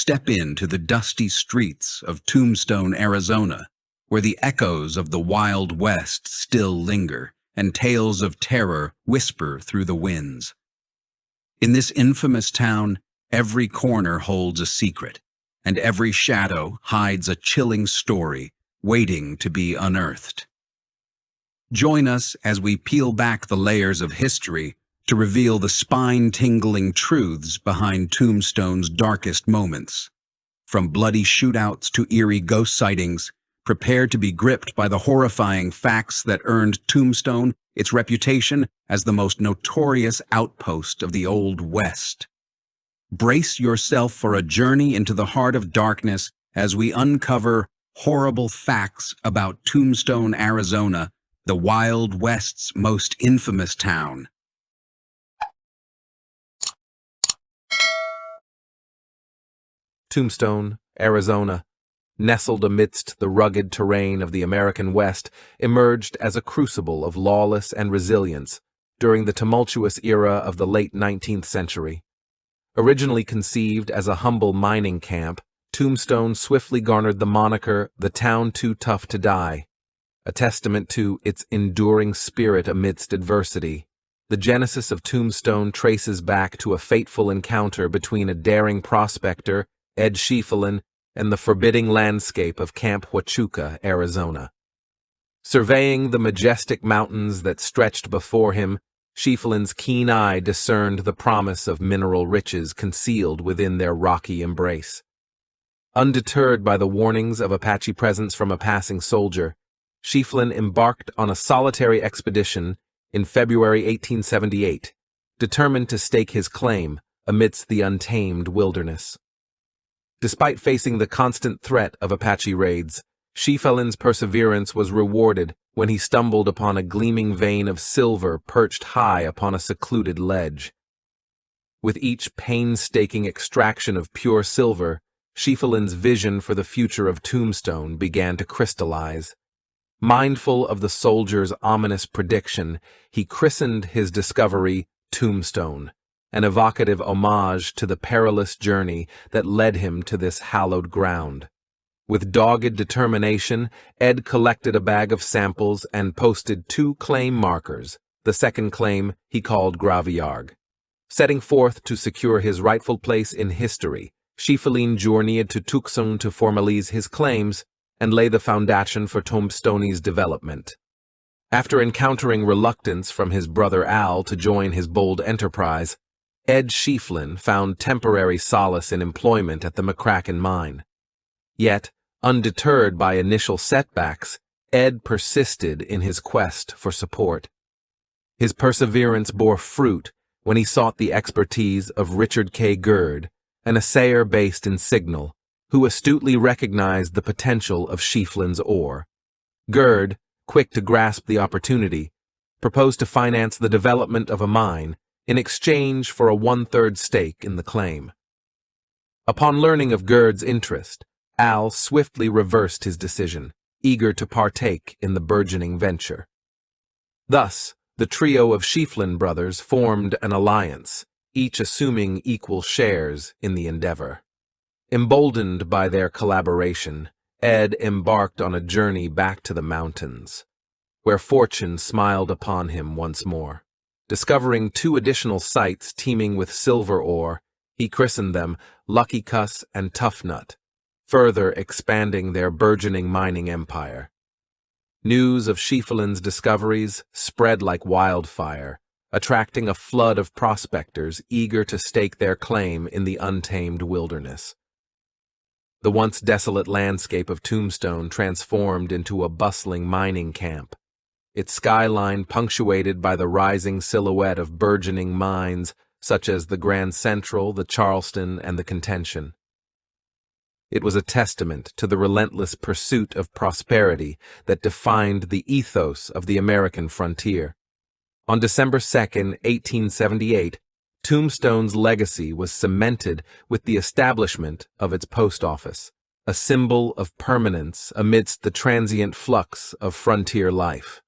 step into the dusty streets of Tombstone, Arizona, where the echoes of the Wild West still linger and tales of terror whisper through the winds. In this infamous town, every corner holds a secret, and every shadow hides a chilling story waiting to be unearthed. Join us as we peel back the layers of history to reveal the spine-tingling truths behind Tombstone's darkest moments. From bloody shootouts to eerie ghost sightings, prepare to be gripped by the horrifying facts that earned Tombstone its reputation as the most notorious outpost of the Old West. Brace yourself for a journey into the heart of darkness as we uncover horrible facts about Tombstone, Arizona, the Wild West's most infamous town. Tombstone, Arizona, nestled amidst the rugged terrain of the American West, emerged as a crucible of lawless and resilience during the tumultuous era of the late 19th century. Originally conceived as a humble mining camp, Tombstone swiftly garnered the moniker "the town too tough to die," a testament to its enduring spirit amidst adversity. The genesis of Tombstone traces back to a fateful encounter between a daring prospector, Ed Schieffelin, and the forbidding landscape of Camp Huachuca, Arizona. Surveying the majestic mountains that stretched before him, Schieffelin's keen eye discerned the promise of mineral riches concealed within their rocky embrace. Undeterred by the warnings of Apache presence from a passing soldier, Schieffelin embarked on a solitary expedition in February 1878, determined to stake his claim amidst the untamed wilderness. Despite facing the constant threat of Apache raids, Schieffelin's perseverance was rewarded when he stumbled upon a gleaming vein of silver perched high upon a secluded ledge. With each painstaking extraction of pure silver, Schieffelin's vision for the future of Tombstone began to crystallize. Mindful of the soldier's ominous prediction, he christened his discovery Tombstone, an evocative homage to the perilous journey that led him to this hallowed ground. With dogged determination, Ed collected a bag of samples and posted 2 claim markers. The second claim he called Graviarg. Setting forth to secure his rightful place in history, Schieffelin journeyed to Tucson to formalize his claims and lay the foundation for Tombstone's development. After encountering reluctance from his brother Al to join his bold enterprise, Ed Schieffelin found temporary solace in employment at the McCracken mine. Yet, undeterred by initial setbacks, Ed persisted in his quest for support. His perseverance bore fruit when he sought the expertise of Richard K. Gerd, an assayer based in Signal, who astutely recognized the potential of Schieffelin's ore. Gerd, quick to grasp the opportunity, proposed to finance the development of a mine in exchange for a 1/3 stake in the claim. Upon learning of Gerd's interest, Al swiftly reversed his decision, eager to partake in the burgeoning venture. Thus, the trio of Schieffelin brothers formed an alliance, each assuming equal shares in the endeavor. Emboldened by their collaboration, Ed embarked on a journey back to the mountains, where fortune smiled upon him once more. Discovering 2 additional sites teeming with silver ore, he christened them Lucky Cuss and Tough Nut, further expanding their burgeoning mining empire. News of Schieffelin's discoveries spread like wildfire, attracting a flood of prospectors eager to stake their claim in the untamed wilderness. The once desolate landscape of Tombstone transformed into a bustling mining camp, its skyline punctuated by the rising silhouette of burgeoning mines such as the Grand Central, the Charleston, and the Contention. It was a testament to the relentless pursuit of prosperity that defined the ethos of the American frontier. On December 2, 1878, Tombstone's legacy was cemented with the establishment of its post office, a symbol of permanence amidst the transient flux of frontier life.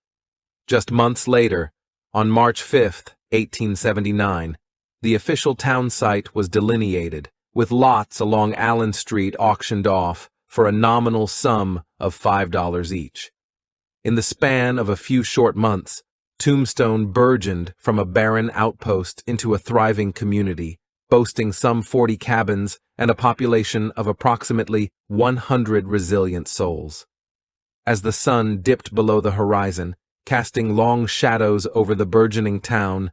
Just months later, on March 5, 1879, the official town site was delineated with lots along Allen Street auctioned off for a nominal sum of $5 each. In the span of a few short months, Tombstone burgeoned from a barren outpost into a thriving community, boasting some 40 cabins and a population of approximately 100 resilient souls. As the sun dipped below the horizon, casting long shadows over the burgeoning town,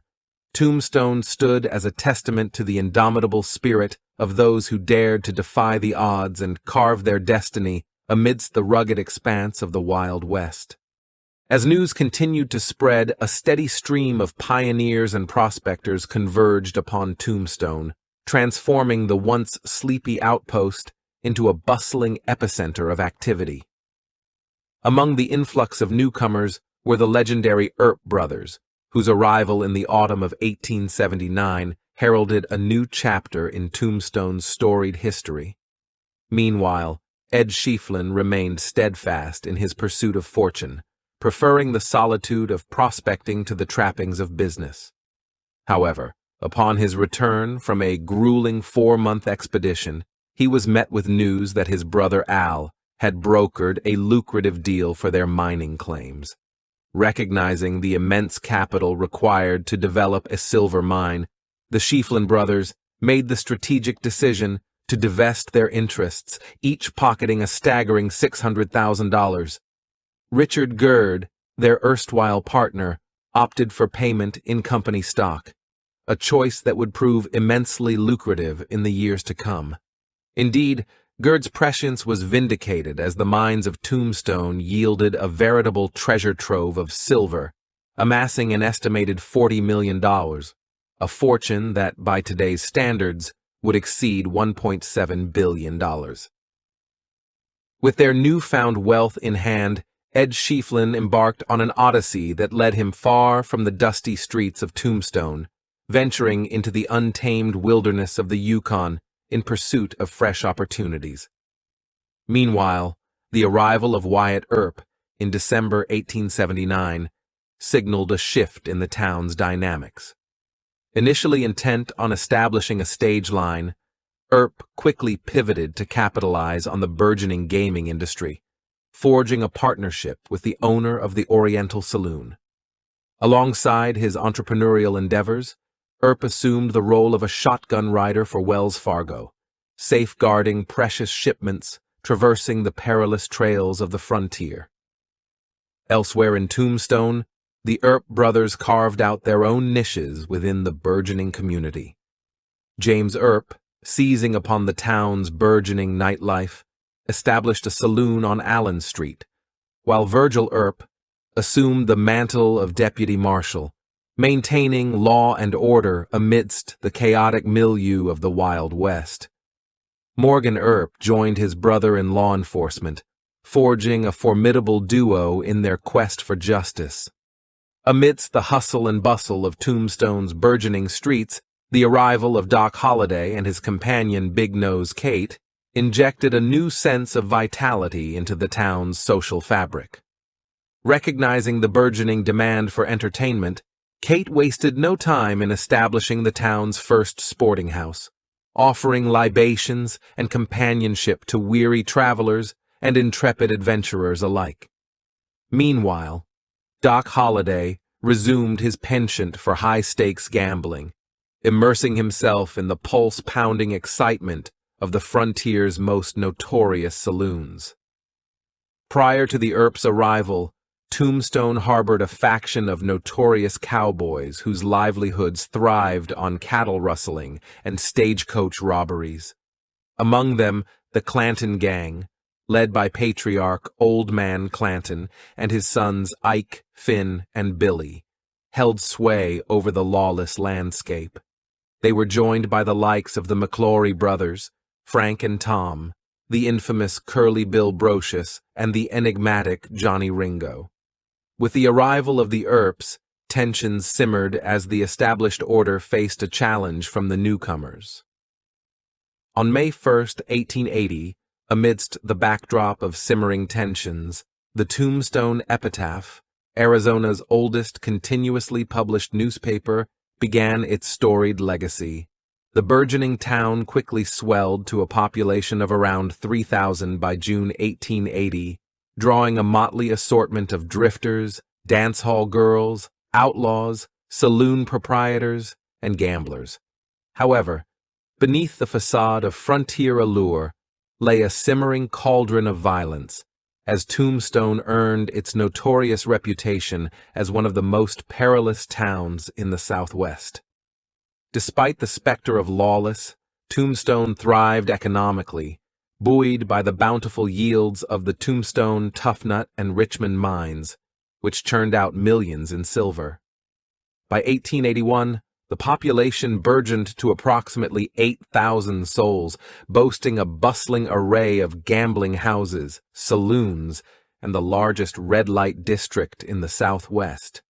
Tombstone stood as a testament to the indomitable spirit of those who dared to defy the odds and carve their destiny amidst the rugged expanse of the Wild West. As news continued to spread, a steady stream of pioneers and prospectors converged upon Tombstone, transforming the once sleepy outpost into a bustling epicenter of activity. Among the influx of newcomers were the legendary Earp brothers, whose arrival in the autumn of 1879 heralded a new chapter in Tombstone's storied history. Meanwhile, Ed Schieffelin remained steadfast in his pursuit of fortune, preferring the solitude of prospecting to the trappings of business. However, upon his return from a grueling 4-month expedition, he was met with news that his brother Al had brokered a lucrative deal for their mining claims. Recognizing the immense capital required to develop a silver mine, the Schieffelin brothers made the strategic decision to divest their interests, each pocketing a staggering $600,000. Richard Gerd, their erstwhile partner, opted for payment in company stock, a choice that would prove immensely lucrative in the years to come. Indeed, Gerd's prescience was vindicated as the mines of Tombstone yielded a veritable treasure trove of silver, amassing an estimated $40 million, a fortune that, by today's standards, would exceed $1.7 billion. With their newfound wealth in hand, Ed Schieffelin embarked on an odyssey that led him far from the dusty streets of Tombstone, venturing into the untamed wilderness of the Yukon in pursuit of fresh opportunities. Meanwhile, the arrival of Wyatt Earp in December 1879 signaled a shift in the town's dynamics. Initially intent on establishing a stage line, Earp quickly pivoted to capitalize on the burgeoning gaming industry, forging a partnership with the owner of the Oriental Saloon. Alongside his entrepreneurial endeavors, Earp assumed the role of a shotgun rider for Wells Fargo, safeguarding precious shipments traversing the perilous trails of the frontier. Elsewhere in Tombstone, the Earp brothers carved out their own niches within the burgeoning community. James Earp, seizing upon the town's burgeoning nightlife, established a saloon on Allen Street, while Virgil Earp assumed the mantle of deputy marshal, maintaining law and order amidst the chaotic milieu of the Wild West. Morgan Earp joined his brother in law enforcement, forging a formidable duo in their quest for justice. Amidst the hustle and bustle of Tombstone's burgeoning streets, the arrival of Doc Holliday and his companion Big Nose Kate injected a new sense of vitality into the town's social fabric. Recognizing the burgeoning demand for entertainment, Kate wasted no time in establishing the town's first sporting house, offering libations and companionship to weary travelers and intrepid adventurers alike. Meanwhile, Doc Holliday resumed his penchant for high-stakes gambling, immersing himself in the pulse-pounding excitement of the frontier's most notorious saloons. Prior to the Earps' arrival, Tombstone harbored a faction of notorious cowboys whose livelihoods thrived on cattle rustling and stagecoach robberies. Among them, the Clanton Gang, led by patriarch Old Man Clanton and his sons Ike, Finn, and Billy, held sway over the lawless landscape. They were joined by the likes of the McClory brothers, Frank and Tom, the infamous Curly Bill Brocious, and the enigmatic Johnny Ringo. With the arrival of the Earps, tensions simmered as the established order faced a challenge from the newcomers. On May 1, 1880, amidst the backdrop of simmering tensions, the Tombstone Epitaph, Arizona's oldest continuously published newspaper, began its storied legacy. The burgeoning town quickly swelled to a population of around 3,000 by June 1880, drawing a motley assortment of drifters, dance hall girls, outlaws, saloon proprietors, and gamblers. However, beneath the facade of frontier allure lay a simmering cauldron of violence, as Tombstone earned its notorious reputation as one of the most perilous towns in the Southwest. Despite the specter of lawless, Tombstone thrived economically, buoyed by the bountiful yields of the Tombstone, Toughnut, and Richmond mines, which churned out millions in silver. By 1881, the population burgeoned to approximately 8,000 souls, boasting a bustling array of gambling houses, saloons, and the largest red-light district in the Southwest.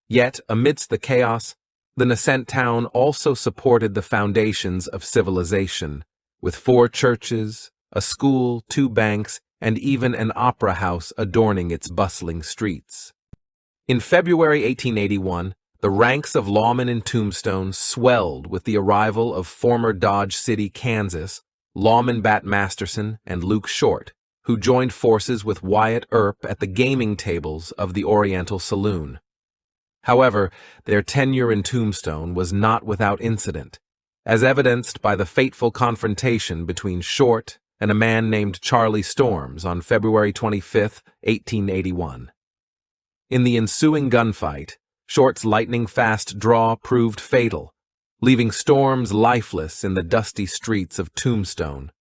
Yet, amidst the chaos, the nascent town also supported the foundations of civilization, with 4 churches, a school, 2 banks, and even an opera house adorning its bustling streets. In February 1881, the ranks of lawmen in Tombstone swelled with the arrival of former Dodge City, Kansas, lawman Bat Masterson and Luke Short, who joined forces with Wyatt Earp at the gaming tables of the Oriental Saloon. However, their tenure in Tombstone was not without incident, as evidenced by the fateful confrontation between Short and a man named Charlie Storms on February 25, 1881. In the ensuing gunfight, Short's lightning-fast draw proved fatal, leaving Storms lifeless in the dusty streets of Tombstone.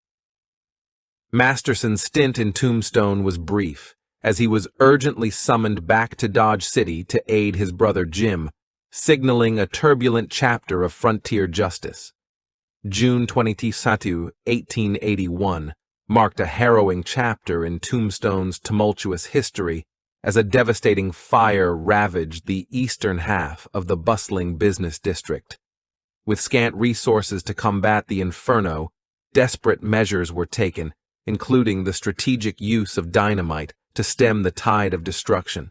Masterson's stint in Tombstone was brief, as he was urgently summoned back to Dodge City to aid his brother Jim, signaling a turbulent chapter of frontier justice. June 22, 1881, marked a harrowing chapter in Tombstone's tumultuous history, as a devastating fire ravaged the eastern half of the bustling business district. With scant resources to combat the inferno, desperate measures were taken, including the strategic use of dynamite to stem the tide of destruction.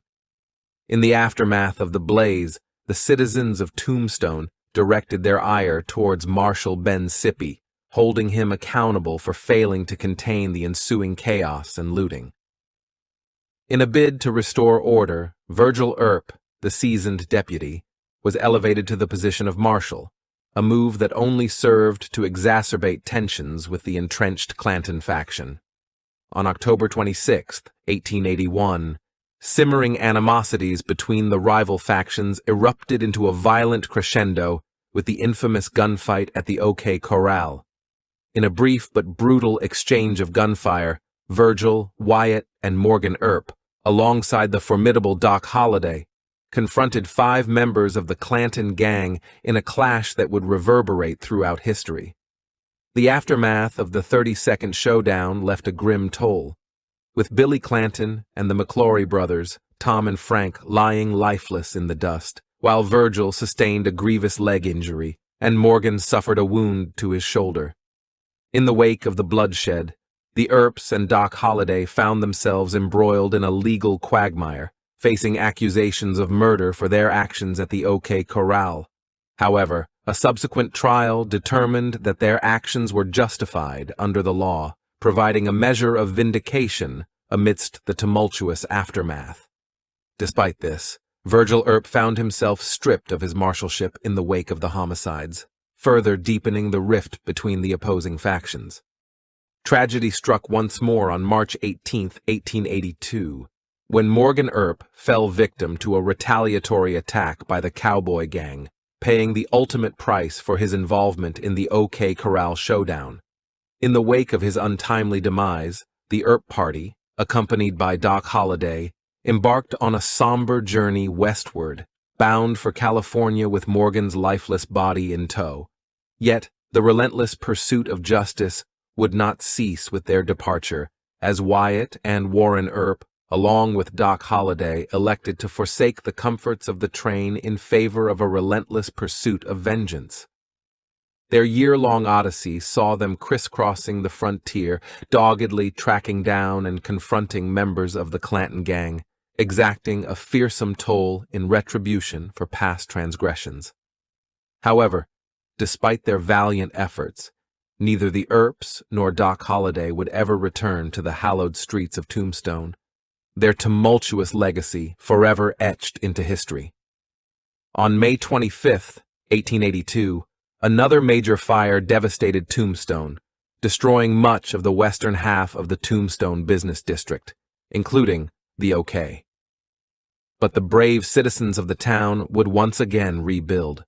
In the aftermath of the blaze, the citizens of Tombstone directed their ire towards Marshal Ben Sippy, holding him accountable for failing to contain the ensuing chaos and looting. In a bid to restore order, Virgil Earp, the seasoned deputy, was elevated to the position of marshal, a move that only served to exacerbate tensions with the entrenched Clanton faction. On October 26, 1881, simmering animosities between the rival factions erupted into a violent crescendo with the infamous gunfight at the OK Corral. In a brief but brutal exchange of gunfire, Virgil, Wyatt, and Morgan Earp, alongside the formidable Doc Holliday, confronted 5 members of the Clanton gang in a clash that would reverberate throughout history. The aftermath of the 30-second showdown left a grim toll, with Billy Clanton and the McClory brothers, Tom and Frank, lying lifeless in the dust, while Virgil sustained a grievous leg injury and Morgan suffered a wound to his shoulder. In the wake of the bloodshed, the Earps and Doc Holliday found themselves embroiled in a legal quagmire, facing accusations of murder for their actions at the OK Corral. However, a subsequent trial determined that their actions were justified under the law, providing a measure of vindication amidst the tumultuous aftermath. Despite this, Virgil Earp found himself stripped of his marshalship in the wake of the homicides, further deepening the rift between the opposing factions. Tragedy struck once more on March 18, 1882, when Morgan Earp fell victim to a retaliatory attack by the Cowboy gang, paying the ultimate price for his involvement in the OK Corral showdown. In the wake of his untimely demise, the Earp party, accompanied by Doc Holliday, embarked on a somber journey westward, bound for California with Morgan's lifeless body in tow. Yet, the relentless pursuit of justice would not cease with their departure, as Wyatt and Warren Earp, along with Doc Holliday, elected to forsake the comforts of the train in favor of a relentless pursuit of vengeance. Their year-long odyssey saw them crisscrossing the frontier, doggedly tracking down and confronting members of the Clanton gang, exacting a fearsome toll in retribution for past transgressions. However, despite their valiant efforts, neither the Earps nor Doc Holliday would ever return to the hallowed streets of Tombstone, their tumultuous legacy forever etched into history. On May 25, 1882, another major fire devastated Tombstone, destroying much of the western half of the Tombstone business district, including the OK. But the brave citizens of the town would once again rebuild.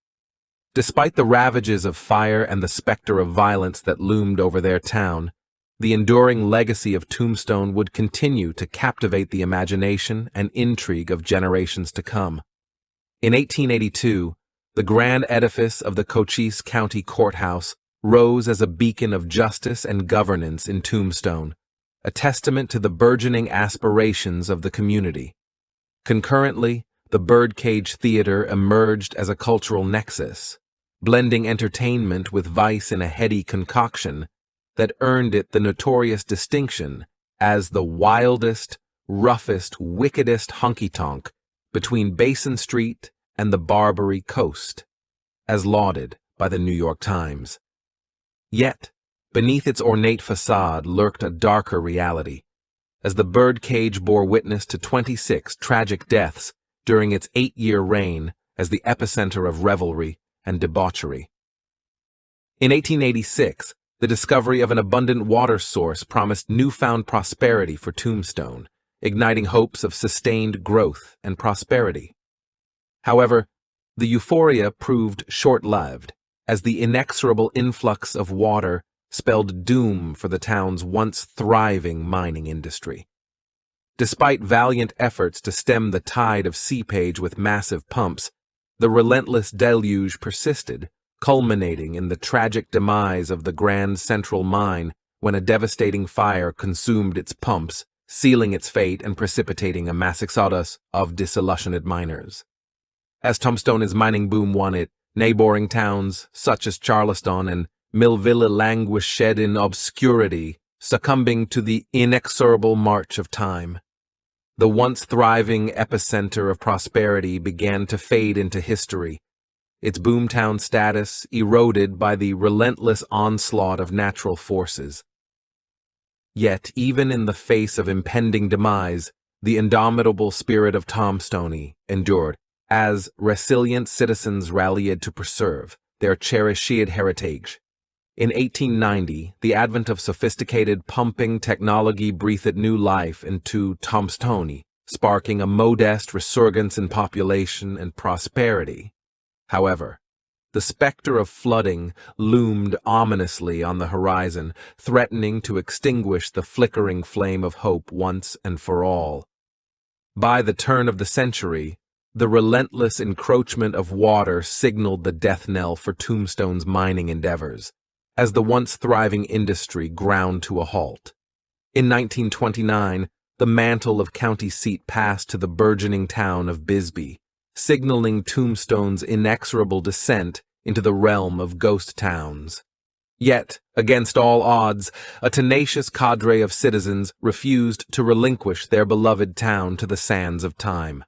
Despite the ravages of fire and the specter of violence that loomed over their town, the enduring legacy of Tombstone would continue to captivate the imagination and intrigue of generations to come. In 1882, the grand edifice of the Cochise County Courthouse rose as a beacon of justice and governance in Tombstone, a testament to the burgeoning aspirations of the community. Concurrently, the Birdcage Theater emerged as a cultural nexus, blending entertainment with vice in a heady concoction that earned it the notorious distinction as the wildest, roughest, wickedest honky-tonk between Basin Street and the Barbary Coast, as lauded by the New York Times. Yet, beneath its ornate facade lurked a darker reality, as the Birdcage bore witness to 26 tragic deaths during its 8-year reign as the epicenter of revelry and debauchery. In 1886, the discovery of an abundant water source promised newfound prosperity for Tombstone, igniting hopes of sustained growth and prosperity. However, the euphoria proved short-lived, as the inexorable influx of water spelled doom for the town's once thriving mining industry. Despite valiant efforts to stem the tide of seepage with massive pumps, the relentless deluge persisted, culminating in the tragic demise of the Grand Central Mine when a devastating fire consumed its pumps, sealing its fate and precipitating a mass exodus of disillusioned miners. As Tombstone's mining boom won it, neighboring towns, such as Charleston and Millville, languished in obscurity, succumbing to the inexorable march of time. The once thriving epicenter of prosperity began to fade into history, its boomtown status eroded by the relentless onslaught of natural forces. Yet, even in the face of impending demise, the indomitable spirit of Tombstone endured, as resilient citizens rallied to preserve their cherished heritage. In 1890, the advent of sophisticated pumping technology breathed new life into Tombstone, sparking a modest resurgence in population and prosperity. However, the specter of flooding loomed ominously on the horizon, threatening to extinguish the flickering flame of hope once and for all. By the turn of the century, the relentless encroachment of water signaled the death knell for Tombstone's mining endeavors, as the once thriving industry ground to a halt. In 1929, the mantle of county seat passed to the burgeoning town of Bisbee, signaling Tombstone's inexorable descent into the realm of ghost towns. Yet, against all odds, a tenacious cadre of citizens refused to relinquish their beloved town to the sands of time.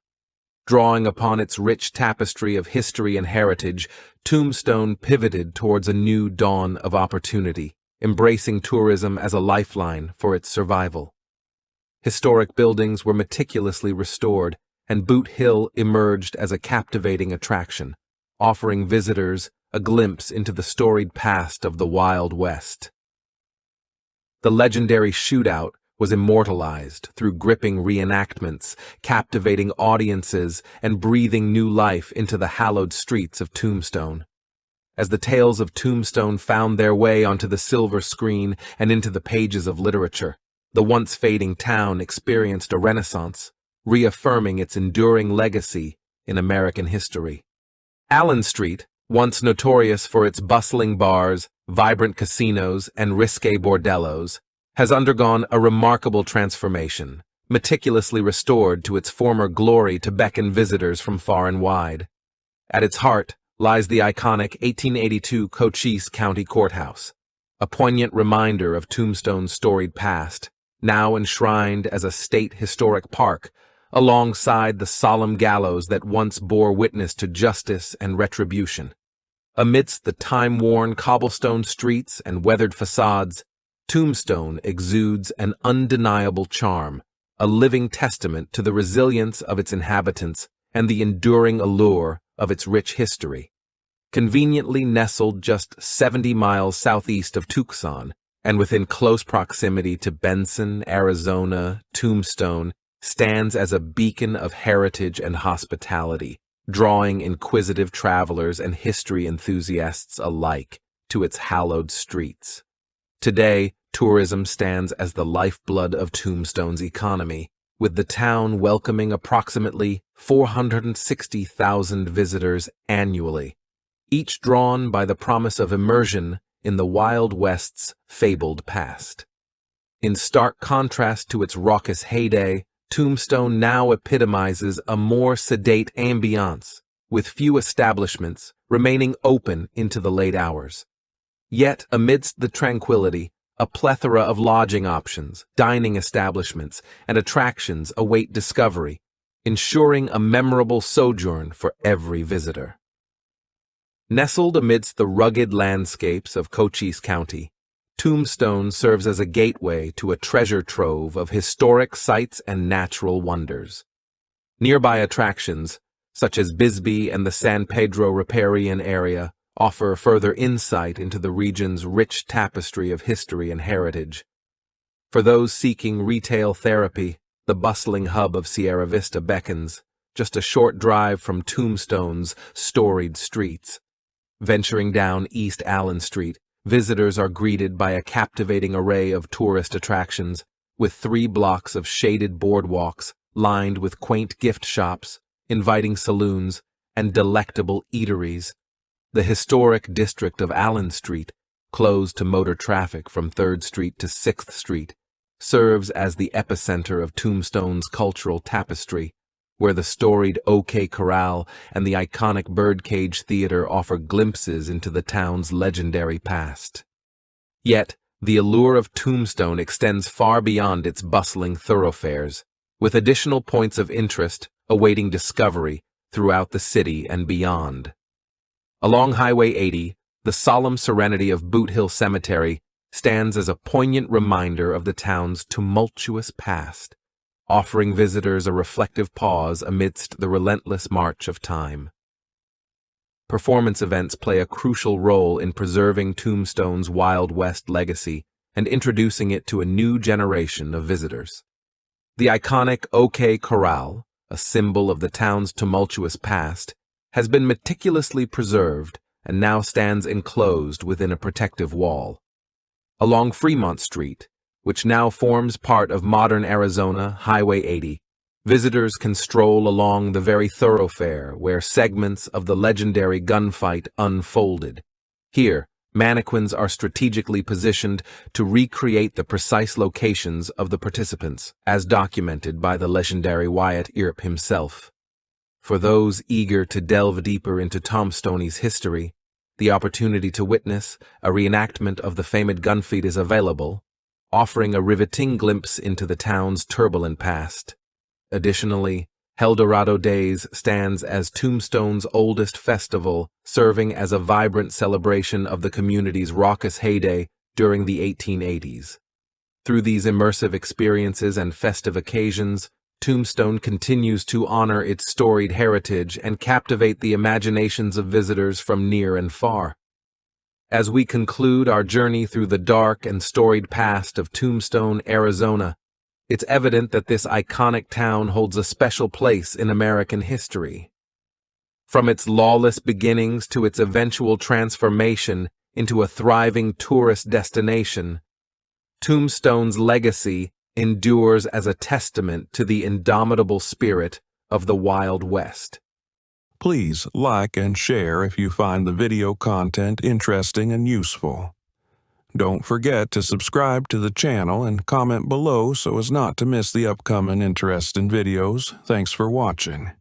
Drawing upon its rich tapestry of history and heritage, Tombstone pivoted towards a new dawn of opportunity, embracing tourism as a lifeline for its survival. Historic buildings were meticulously restored, and Boot Hill emerged as a captivating attraction, offering visitors a glimpse into the storied past of the Wild West. The legendary shootout was immortalized through gripping reenactments, captivating audiences, and breathing new life into the hallowed streets of Tombstone. As the tales of Tombstone found their way onto the silver screen and into the pages of literature, the once fading town experienced a renaissance, reaffirming its enduring legacy in American history. Allen Street, once notorious for its bustling bars, vibrant casinos, and risque bordellos, has undergone a remarkable transformation, meticulously restored to its former glory to beckon visitors from far and wide. At its heart lies the iconic 1882 Cochise County Courthouse, a poignant reminder of Tombstone's storied past, now enshrined as a state historic park, alongside the solemn gallows that once bore witness to justice and retribution. Amidst the time-worn cobblestone streets and weathered facades, Tombstone exudes an undeniable charm, a living testament to the resilience of its inhabitants and the enduring allure of its rich history. Conveniently nestled just 70 miles southeast of Tucson and within close proximity to Benson, Arizona, Tombstone stands as a beacon of heritage and hospitality, drawing inquisitive travelers and history enthusiasts alike to its hallowed streets. Today, tourism stands as the lifeblood of Tombstone's economy, with the town welcoming approximately 460,000 visitors annually, each drawn by the promise of immersion in the Wild West's fabled past. In stark contrast to its raucous heyday, Tombstone now epitomizes a more sedate ambiance, with few establishments remaining open into the late hours. Yet, amidst the tranquility, a plethora of lodging options, dining establishments, and attractions await discovery, ensuring a memorable sojourn for every visitor. Nestled amidst the rugged landscapes of Cochise County, Tombstone serves as a gateway to a treasure trove of historic sites and natural wonders. Nearby attractions, such as Bisbee and the San Pedro riparian area, offer further insight into the region's rich tapestry of history and heritage. For those seeking retail therapy, the bustling hub of Sierra Vista beckons, just a short drive from Tombstone's storied streets. Venturing down East Allen Street, visitors are greeted by a captivating array of tourist attractions, with 3 blocks of shaded boardwalks lined with quaint gift shops, inviting saloons, and delectable eateries. The historic district of Allen Street, closed to motor traffic from 3rd Street to 6th Street, serves as the epicenter of Tombstone's cultural tapestry, where the storied OK Corral and the iconic Birdcage Theater offer glimpses into the town's legendary past. Yet, the allure of Tombstone extends far beyond its bustling thoroughfares, with additional points of interest awaiting discovery throughout the city and beyond. Along Highway 80, the solemn serenity of Boot Hill Cemetery stands as a poignant reminder of the town's tumultuous past, offering visitors a reflective pause amidst the relentless march of time. Performance events play a crucial role in preserving Tombstone's Wild West legacy and introducing it to a new generation of visitors. The iconic OK Corral, a symbol of the town's tumultuous past, has been meticulously preserved and now stands enclosed within a protective wall. Along Fremont Street, which now forms part of modern Arizona Highway 80, visitors can stroll along the very thoroughfare where segments of the legendary gunfight unfolded. Here, mannequins are strategically positioned to recreate the precise locations of the participants, as documented by the legendary Wyatt Earp himself. For those eager to delve deeper into Tombstone's history, the opportunity to witness a reenactment of the famed gunfight is available, offering a riveting glimpse into the town's turbulent past. Additionally, Eldorado Days stands as Tombstone's oldest festival, serving as a vibrant celebration of the community's raucous heyday during the 1880s. Through these immersive experiences and festive occasions, Tombstone continues to honor its storied heritage and captivate the imaginations of visitors from near and far. As we conclude our journey through the dark and storied past of Tombstone, Arizona, it's evident that this iconic town holds a special place in American history. From its lawless beginnings to its eventual transformation into a thriving tourist destination, Tombstone's legacy endures as a testament to the indomitable spirit of the Wild West. Please like and share if you find the video content interesting and useful. Don't forget to subscribe to the channel and comment below so as not to miss the upcoming interesting videos. Thanks for watching.